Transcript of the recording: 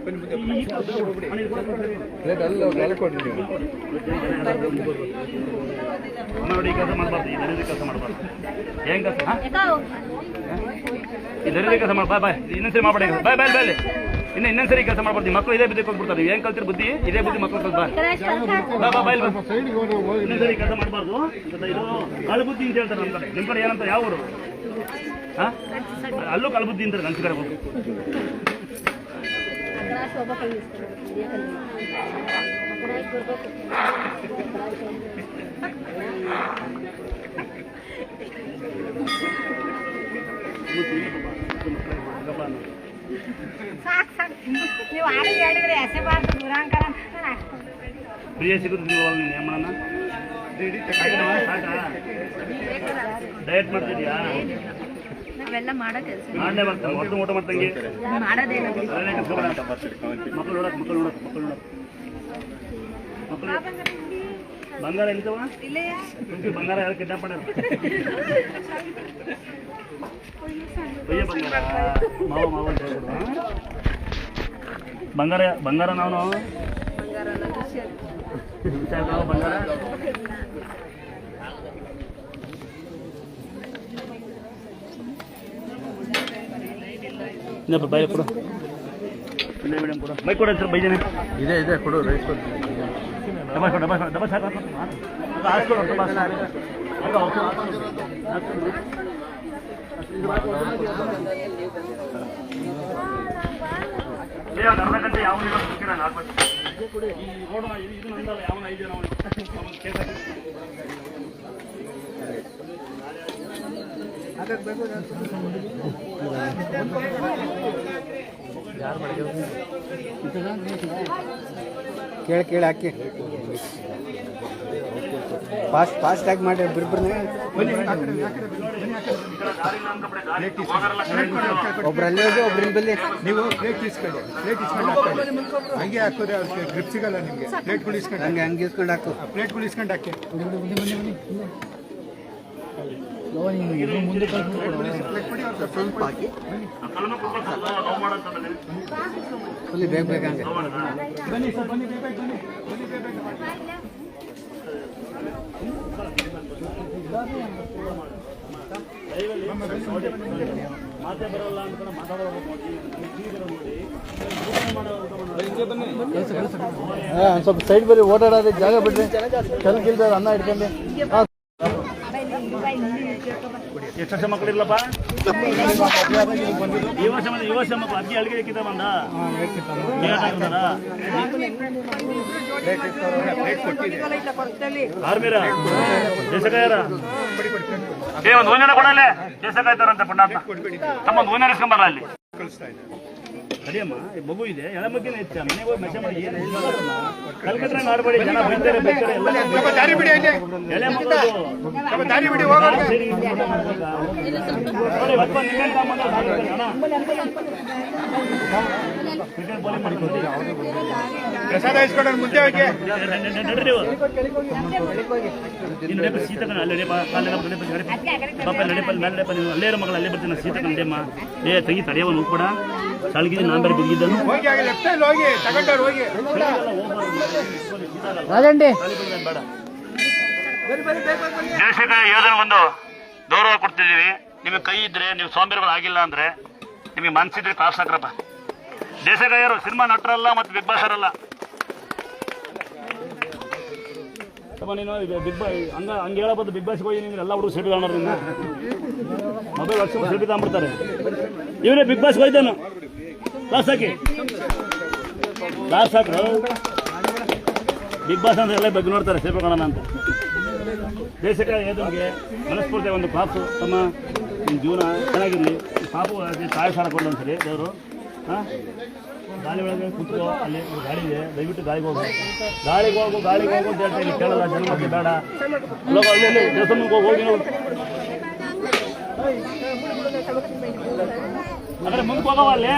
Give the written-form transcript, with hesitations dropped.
ನೋಡಿ ಕೆಲಸ ಮಾಡಬಾರ್ದು, ಇದರಿಂದ ಕೆಲಸ ಮಾಡಬಾರ್ದು. ಏನ್ ಕೆಲಸ ಇದರಿಂದ ಕೆಲಸ ಮಾಡ ಬಾಯ್ ಇನ್ನೊಂದ್ಸರಿ ಮಾಡಬೇಡಿ. ಬಾಯ್ ಬಾಯ್ ಬಾಯ್ ಇನ್ನೊಂದ್ಸರಿ ಕೆಲಸ ಮಾಡ್ಬಾರ್ದು. ಮಕ್ಕಳು ಇದೇ ಬುದ್ಧಿ ಕೊಟ್ಬಿಡ್ತಾರೆ. ನೀವು ಏನ್ ಕಲ್ತಿರ ಬುದ್ಧಿ ಇದೇ ಬುದ್ಧಿ ಮಕ್ಕಳು ಕಲ್ತ ಬಾಯ್ ಇನ್ನೊಂದ್ಸರಿ ಕೆಲಸ ಮಾಡಬಾರ್ದು. ಇದು ಕಾಳು ಬುದ್ಧಿ ಅಂತ ಹೇಳ್ತಾರೆ ನಮ್ಮ ಕಡೆ. ನಿಮ್ಮ ಕಡೆ ಏನಂತ ಯಾವ ಊರು? ಅಲ್ಲೂ ಕಾಳು ಬುದ್ಧಿ ಅಂತಾರೆ ನನ್ನ ಕಡೆ ಹೋಗಿ. ಪ್ರಿಯ ಸಿಗುತ್ತದೆ ನೇಮನ ಡಯಟ್ ಮಾಡ್ತಿದ್ಯಾ? ಮಾಡಲೇ ಬರ್ತಾನೆ ಹೊರತು ಊಟ ಮಾಡ್ತಂಗೆ ಮಕ್ಕಳು ನೋಡಕ್ ಮಕ್ಕಳು ನೋಡಕ್ ಮಕ್ಕಳು ನೋಡಕ್ ಮಕ್ಕಳು ಬಂಗಾರ ಎಲ್ಲಿತವ? ಬಂಗಾರ ಯಾರು ಕಿಡ್ನಾಪ್ ಮಾಡ್ಯಾರ? ಬಂಗಾರ ಮಾವ ಮಾವ ಅಂತ ಹೇಳ್ಬಿಡು. ಬಂಗಾರ ಬಂಗಾರ ನಾವು ಬಂಗಾರ ಬೈಕ್ ಕೊಡು. ಇಲ್ಲ ಮೇಡಮ್ ಕೊಡು. ಬೈಕ್ ಕೊಡು ಸರ್. ಬೈದೇನೆ ಇದೆ ಇದೆ ಕೊಡು. ರೈಸ್ ಕೊಡು. ಡಬ್ಬ ಕೊಡು. ಡಬ್ಬ ಡಬ್ಬ ಸಾಕು ಹಾಸ್ಕೊಡು. ಅರ್ಧ ಗಂಟೆ ಯಾವ ಈ ರೋಡ್ ಇದು ನಂದಲ್ಲ. ಯಾವನ ಐದು ನಾವು ಕೇಸ್ ಕೇಳಿ ಕೇಳಿ ಹಾಕಿ ಫಾಸ್ಟ್ ಆಗಿ ಮಾಡಿ ಬಿರ್ಬಿರ್ನೆ. ಒಬ್ರು ಅಲ್ಲಿ ಹೋಗಿ ಒಬ್ರಿನ ಬಲ್ಲಿ ನೀವು ಪ್ಲೇಟ್ ಇಸ್ಕೊಳ್ಳಿ. ಪ್ಲೇಟ್ ಇಸ್ಕೊಂಡು ಹಾಕೊಳ್ಳಿ. ಹಂಗೆ ಹಾಕಿದ್ರೆ ಅವ್ರಿಗೆ ಗ್ರಿಪ್ ಸಿಗಲ್ಲ ನಿಮಗೆ. ಪ್ಲೇಟ್ಗಳು ಇಸ್ಕೊಂಡು ಹಂಗೆ ಇಸ್ಕೊಂಡು ಹಾಕು. ಪ್ಲೇಟ್ಗಳು ಇಸ್ಕೊಂಡು ಹಾಕಿ. ಸ್ವಲ್ಪ ಹಾಕಿ ಫುಲ್ಲಿ ಬೇಗ ಬೇಗ ಹಂಗೆ ಬನ್ನಿ ಸರ್. ಬನ್ನಿ ಬನ್ನಿ ಮಾತೆ ಬರೋಲ್ಲ ಅಂತ ಮಾತಾಡೋದು ಸ್ವಲ್ಪ ಸೈಡ್ ಬರೀ ಓಡಾಡೋದಕ್ಕೆ ಜಾಗ ಬಿಡ್ರಿ. ಕಲ್ಗಿಲ್ದ ಅನ್ನ ಇಟ್ಕೊಂಡು. ಎಷ್ಟು ವರ್ಷ ಮಕ್ಕಳಿಲ್ಲಪ್ಪ? ಈ ವರ್ಷ ಮಕ್ಕಳು ಅಜ್ಜಿ ಅಲ್ಲಿಗೆ ಬಂದ ಆರ್ಮೀರ ದೇಶಕಾಯರ ಒಂದು ಹೂವಿನ ಕೊಡಲ್ಲೇ ದೇಶಕಾಯ್ತಾರಂತೆ ಪುಣ್ಯಾತ್ಮ. ತಮ್ಮ ಹೂವಿನ ಇಸ್ಕೊಂಬಲ್ಲ ಅಲ್ಲಿ ಅದೇಮ್ಮ ಮಗು ಇದೆ. ಎಳೆ ಮಗ್ಗಿನ ಹೆಚ್ಚ ಮನೆಗೆ ಹೋಗಿ ಮೆಸೇಜ್ ಮಾಡಿ ಕಲ್ಕಟ್ರೆ ಮಾಡಬೇಡಿ. ಜನ ಬೈತಾರೆ ಬೈತಾರೆ ಎಲ್ಲ ಎಳೆ ಮಕ್ಕಳು ಪ್ರಸಾದ ಇಸ್ಕೊಂಡ್ರೆ ಮುಂದೆ ಹೋಗಿ ನಡಿಯಪ್ಪ ಸೀತಕನ ಅಲ್ಲಿ ನಡಿಯಪ್ಪ ಅಲ್ಲೇ ಮಗಳು ಅಲ್ಲೇ ಬರ್ತೀನಿ. ಸೀತಕನ ನಡಿಯಮ್ಮ. ಏ ತೆಗಿ ತಡೆಯವ ಹೋಗ್ಬೇಡ. ಸಳಗಿದ್ದು ನಾನು ಬೇರೆ ಬಿಗಿದ್ದನು. ಬೇಡ ದೇಶಕ್ಕೆ ಯೋಧನ ಒಂದು ಗೌರವ ಕೊಡ್ತಿದ್ದೀವಿ. ನಿಮಗೆ ಕೈ ಇದ್ರೆ ನೀವು ಸೋಂಬೇರಿಗಳು ಆಗಿಲ್ಲ ಅಂದ್ರೆ ನಿಮಗೆ ಮನಸ್ಸಿದ್ರೆ ಕಾಸು ಹಾಕ್ರಪ್ಪ. ದೇಶಗಾಯರು ಸಿನಿಮಾ ನಟರಲ್ಲ ಮತ್ತು ಬಿಗ್ ಬಾಸ್ ಅವರಲ್ಲ. ನೀನು ಬಿಗ್ ಬಾಸ್ ಹಂಗೆ ಹೇಳಬಹುದು. ಬಿಗ್ ಬಾಸ್ಗೆ ಹೋಗಿ ನೀವು ಎಲ್ಲ ಹುಡುಗ ಸಿಟ್ಟು ಕಾಣೋರು ನಿನ್ನ ಮೊಬೈಲ್ ವರ್ಷ ಸಿಟ್ಟು ತಗೊಂಡ್ಬಿಡ್ತಾರೆ. ಇವನೇ ಬಿಗ್ ಬಾಸ್ಗೆ ಹೋಯ್ತಾನು. ಕ್ಲಾಸ್ ಹಾಕಿ ಕ್ಲಾಸ್ ಹಾಕ್ರು. ಬಿಗ್ ಬಾಸ್ ಅಂದ್ರೆ ಎಲ್ಲ ಬಗ್ಗೆ ನೋಡ್ತಾರೆ ಸೇವೆ ಕಾಣೋಣ ಅಂತ. ದೇಶಕ್ಕೆ ಏದೋರಿಗೆ ಮನಸ್ಫೂರ್ತಿ ಒಂದು ಪಾಪು ತಮ್ಮ ನಿಮ್ಮ ಜೀವನ ಚೆನ್ನಾಗಿರಲಿ. ಪಾಪು ತಾಯಿ ಸಾರ ಕೊಡಲು ಒಂದ್ಸರಿ ದೇವರು. ಹಾಂ ಗಾಳಿ ಒಳಗೆ ಕೂತ್ಕೋ. ಅಲ್ಲಿ ಗಾಳಿ ಇದೆ, ದಯವಿಟ್ಟು ಗಾಳಿಗೆ ಹೋಗು. ಗಾಳಿಗೆ ಹೋಗು ಅಂತ ಹೇಳ್ತಾ ಇಲ್ಲಿ ಕೇಳಲ್ಲ. ಜನ ಮತ್ತೆ ಬೇಡ. ಅಲ್ಲಿ ದೇವಸ್ಥಾನಕ್ಕೆ ಹೋಗಿ ನಾವು ಅಂದರೆ ಮುಂದೆ ಹೋಗವ ಅಲ್ಲಿ